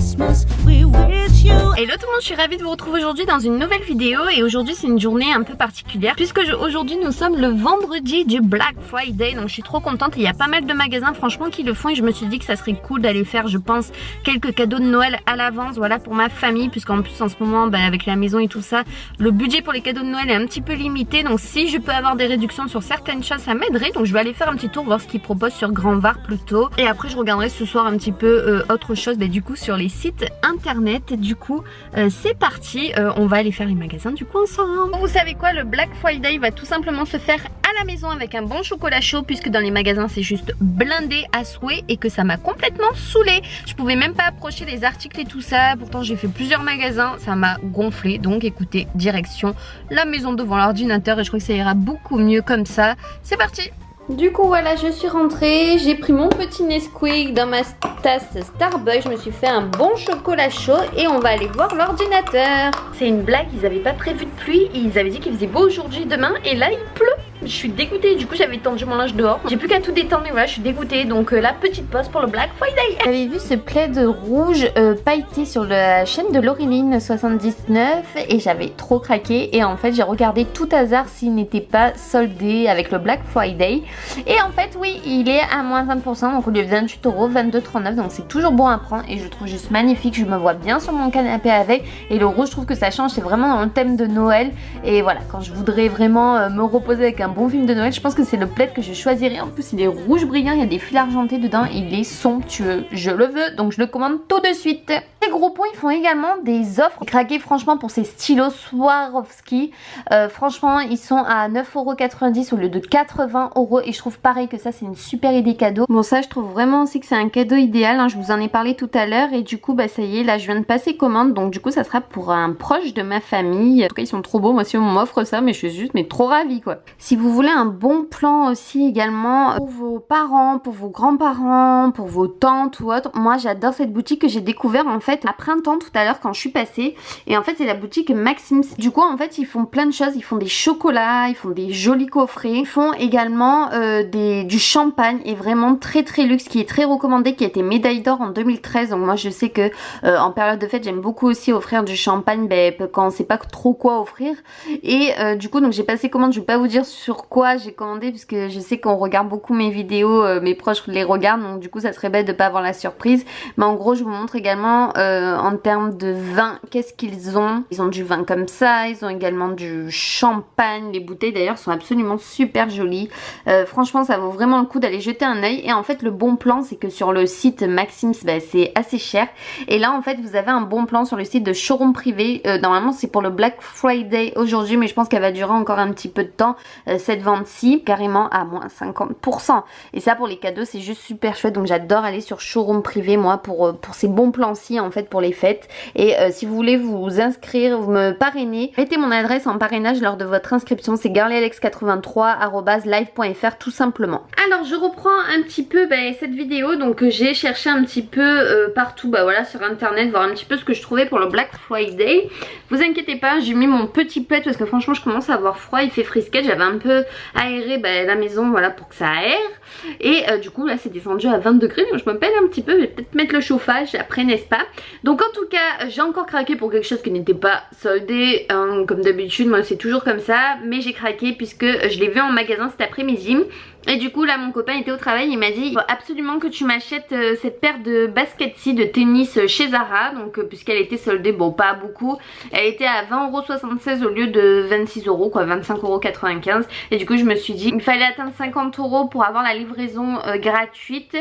Hello tout le monde, je suis ravie de vous retrouver aujourd'hui dans une nouvelle vidéo. Et aujourd'hui c'est une journée un peu particulière puisque aujourd'hui nous sommes le vendredi du Black Friday. Donc je suis trop contente, il y a pas mal de magasins franchement qui le font. Et je me suis dit que ça serait cool d'aller faire, je pense, quelques cadeaux de Noël à l'avance, voilà, pour ma famille. Puisqu'en plus en ce moment, avec la maison et tout ça, le budget pour les cadeaux de Noël est un petit peu limité. Donc si je peux avoir des réductions sur certaines choses, ça m'aiderait. Donc je vais aller faire un petit tour, voir ce qu'ils proposent sur Grand Var plutôt. Et après je regarderai ce soir un petit peu autre chose, du coup sur les sites internet. Du coup c'est parti, on va aller faire les magasins du coup ensemble. Vous savez quoi, le Black Friday va tout simplement se faire à la maison avec un bon chocolat chaud, puisque dans les magasins c'est juste blindé à souhait et que ça m'a complètement saoulée. Je pouvais même pas approcher les articles et tout ça, pourtant j'ai fait plusieurs magasins, ça m'a gonflé. Donc écoutez, direction la maison devant l'ordinateur et je crois que ça ira beaucoup mieux comme ça. C'est parti. Du coup voilà, je suis rentrée, j'ai pris mon petit Nesquik dans ma tasse Starbucks, je me suis fait un bon chocolat chaud et on va aller voir l'ordinateur. C'est une blague, ils n'avaient pas prévu de pluie, ils avaient dit qu'il faisait beau aujourd'hui, demain, et là il pleut. Je suis dégoûtée, du coup j'avais tendu mon linge dehors. J'ai plus qu'à tout détendre et voilà, je suis dégoûtée. Donc la petite pause pour le Black Friday. J'avais vu ce plaid rouge pailleté sur la chaîne de Laureline 79 et j'avais trop craqué. Et en fait j'ai regardé tout hasard s'il n'était pas soldé avec le Black Friday. Et en fait oui, il est à moins 20%, donc au lieu de 28 €, 22,39 €. Donc c'est toujours bon à prendre et je trouve juste magnifique. Je me vois bien sur mon canapé avec. Et le rouge, je trouve que ça change, c'est vraiment dans le thème de Noël. Et voilà, quand je voudrais vraiment me reposer avec un bon film de Noël, je pense que c'est le plaid que je choisirais. En plus il est rouge brillant, il y a des fils argentés dedans, il est somptueux, je le veux, donc je le commande tout de suite. Les gros points, ils font également des offres. J'ai craqué franchement pour ces stylos Swarovski, franchement ils sont à 9,90 € au lieu de 80 € et je trouve pareil que ça c'est une super idée cadeau. Bon ça je trouve vraiment aussi que c'est un cadeau idéal, hein. Je vous en ai parlé tout à l'heure et du coup ça y est, là je viens de passer commande, donc du coup ça sera pour un proche de ma famille. En tout cas ils sont trop beaux, moi si on m'offre ça, mais je suis juste trop ravie quoi. Si vous voulez un bon plan aussi également pour vos parents, pour vos grands-parents, pour vos tantes ou autres, moi j'adore cette boutique que j'ai découvert en fait à printemps tout à l'heure quand je suis passée. Et en fait c'est la boutique Maxims. Du coup en fait ils font plein de choses, ils font des chocolats, ils font des jolis coffrets, ils font également du champagne et vraiment très luxe qui est très recommandé, qui a été médaille d'or en 2013. Donc moi je sais que en période de fête j'aime beaucoup aussi offrir du champagne quand on sait pas trop quoi offrir. Et du coup donc j'ai passé commande, je vais pas vous dire sur quoi j'ai commandé puisque je sais qu'on regarde beaucoup mes vidéos, mes proches les regardent, donc du coup ça serait bête de pas avoir la surprise. Mais en gros je vous montre également en termes de vin qu'est-ce qu'ils ont. Ils ont du vin comme ça, ils ont également du champagne, les bouteilles d'ailleurs sont absolument super jolies. Franchement ça vaut vraiment le coup d'aller jeter un œil. Et en fait le bon plan c'est que sur le site Maxims c'est assez cher, et là en fait vous avez un bon plan sur le site de Showroom Privé. Normalement c'est pour le Black Friday aujourd'hui, mais je pense qu'elle va durer encore un petit peu de temps, cette vente-ci, carrément à moins 50%. Et ça pour les cadeaux c'est juste super chouette, donc j'adore aller sur Showroom Privé moi pour ces bons plans-ci en fait pour les fêtes. Et si vous voulez vous inscrire, vous me parrainer, mettez mon adresse en parrainage lors de votre inscription, c'est girlyalex83@live.fr tout simplement. Alors je reprends un petit peu cette vidéo, donc j'ai cherché un petit peu partout voilà, sur internet, voir un petit peu ce que je trouvais pour le Black Friday. Vous inquiétez pas, j'ai mis mon petit plaid parce que franchement je commence à avoir froid, il fait frisquet, j'avais un peu aéré la maison voilà pour que ça aère. Et du coup là c'est descendu à 20 degrés, donc je me pèle un petit peu, je vais peut-être mettre le chauffage après, n'est-ce pas. Donc en tout cas j'ai encore craqué pour quelque chose qui n'était pas soldé, hein, comme d'habitude moi c'est toujours comme ça, mais j'ai craqué puisque je l'ai vu en magasin cet après-midi. Et du coup là mon copain était au travail, il m'a dit il faut absolument que tu m'achètes cette paire de baskets-ci de tennis chez Zara. Donc puisqu'elle était soldée, bon pas beaucoup, elle était à 20,76 € au lieu de 26 € quoi, 25,95 €. Et du coup je me suis dit il fallait atteindre 50 € pour avoir la livraison gratuite.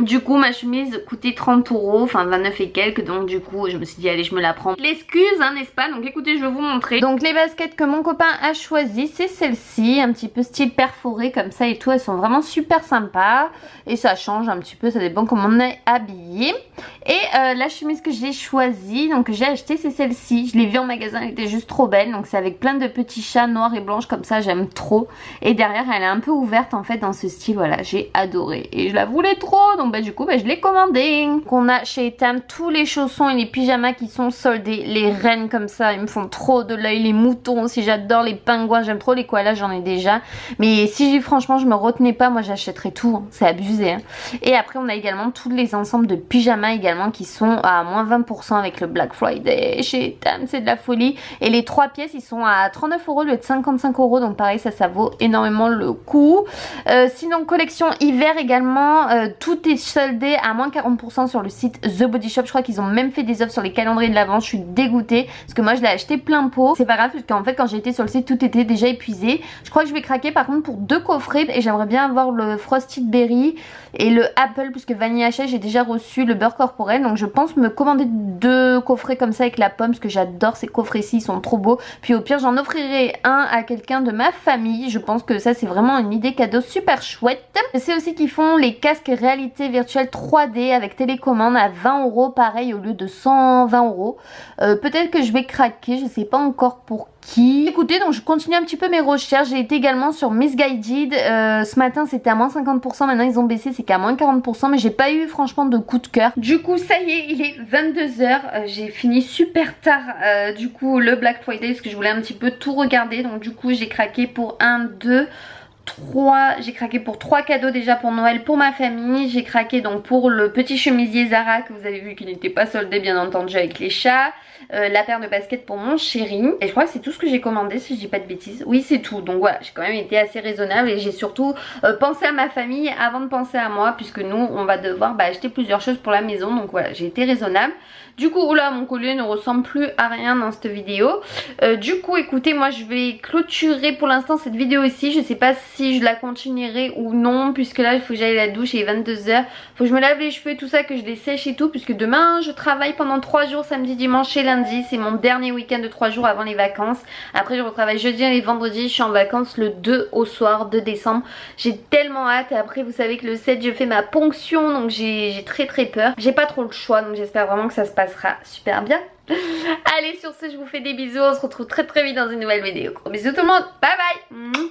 Du coup ma chemise coûtait 30 €, enfin 29 et quelques, donc du coup je me suis dit allez je me la prends. L'excuse hein, n'est-ce pas. Donc écoutez je vais vous montrer. Donc les baskets que mon copain a choisi c'est celle-ci, un petit peu style perforé comme ça et tout, elles sont vraiment super sympas. Et ça change un petit peu, ça dépend comment on est habillé. Et la chemise que j'ai choisie, donc que j'ai acheté c'est celle-ci. Je l'ai vue en magasin, elle était juste trop belle. Donc c'est avec plein de petits chats noirs et blanches comme ça, j'aime trop. Et derrière elle est un peu ouverte en fait dans ce style, voilà j'ai adoré. Et je la voulais trop. donc bah du coup bah, je l'ai commandé. Qu'on a chez Etam tous les chaussons et les pyjamas qui sont soldés, les rennes comme ça, ils me font trop de l'œil, les moutons aussi, j'adore les pingouins, j'aime trop les koalas, j'en ai déjà. Mais si franchement je me retenais pas, moi j'achèterais tout, hein. C'est abusé. Hein. Et après on a également tous les ensembles de pyjamas également qui sont à moins 20% avec le Black Friday chez Etam, c'est de la folie. Et les 3 pièces ils sont à 39 € au lieu de 55 €, donc pareil ça vaut énormément le coup. Sinon collection hiver également, tout est soldé à moins 40% sur le site The Body Shop. Je crois qu'ils ont même fait des offres sur les calendriers de l'avant. Je suis dégoûtée parce que moi je l'ai acheté plein pot. C'est pas grave parce qu'en fait quand j'ai été sur le site tout était déjà épuisé. Je crois que je vais craquer par contre pour 2 coffrets et j'aimerais bien avoir le Frosted Berry et le Apple puisque Vanilla Shake j'ai déjà reçu le beurre corporel, donc je pense me commander 2 coffrets comme ça avec la pomme parce que j'adore ces coffrets-ci, ils sont trop beaux. Puis au pire j'en offrirai un à quelqu'un de ma famille. Je pense que ça c'est vraiment une idée cadeau super chouette. Je sais aussi qu'ils font les casques réalité virtuelle 3D avec télécommande à 20 € pareil au lieu de 120 €. Peut-être que je vais craquer, je sais pas encore pour qui. Écoutez, donc je continue un petit peu mes recherches. J'ai été également sur Missguided. Ce matin c'était à moins 50%, maintenant ils ont baissé, c'est qu'à moins 40%, mais j'ai pas eu franchement de coup de cœur. Du coup ça y est, il est 22 h. J'ai fini super tard du coup le Black Friday parce que je voulais un petit peu tout regarder. Donc du coup j'ai craqué pour 1, 2, 3, j'ai craqué pour 3 cadeaux déjà pour Noël pour ma famille. J'ai craqué donc pour le petit chemisier Zara que vous avez vu qui n'était pas soldé bien entendu avec les chats. La paire de baskets pour mon chéri. Et je crois que c'est tout ce que j'ai commandé si je dis pas de bêtises. Oui c'est tout, donc voilà, j'ai quand même été assez raisonnable et j'ai surtout pensé à ma famille avant de penser à moi puisque nous on va devoir acheter plusieurs choses pour la maison. Donc voilà, j'ai été raisonnable. Du coup, oula, mon collier ne ressemble plus à rien dans cette vidéo. Du coup, écoutez, moi je vais clôturer pour l'instant cette vidéo ici. Je sais pas si je la continuerai ou non, puisque là il faut que j'aille à la douche, il est 22 h. Faut que je me lave les cheveux et tout ça, que je les sèche et tout, puisque demain je travaille pendant 3 jours, samedi, dimanche et lundi. C'est mon dernier week-end de 3 jours avant les vacances. Après je retravaille jeudi et vendredi. Je suis en vacances le 2 au soir, 2 décembre. J'ai tellement hâte. Et après vous savez que le 7 je fais ma ponction, donc j'ai très peur. J'ai pas trop le choix, donc j'espère vraiment que ça se passera super bien. Allez, sur ce je vous fais des bisous, on se retrouve très vite dans une nouvelle vidéo. Gros bisous tout le monde, bye bye.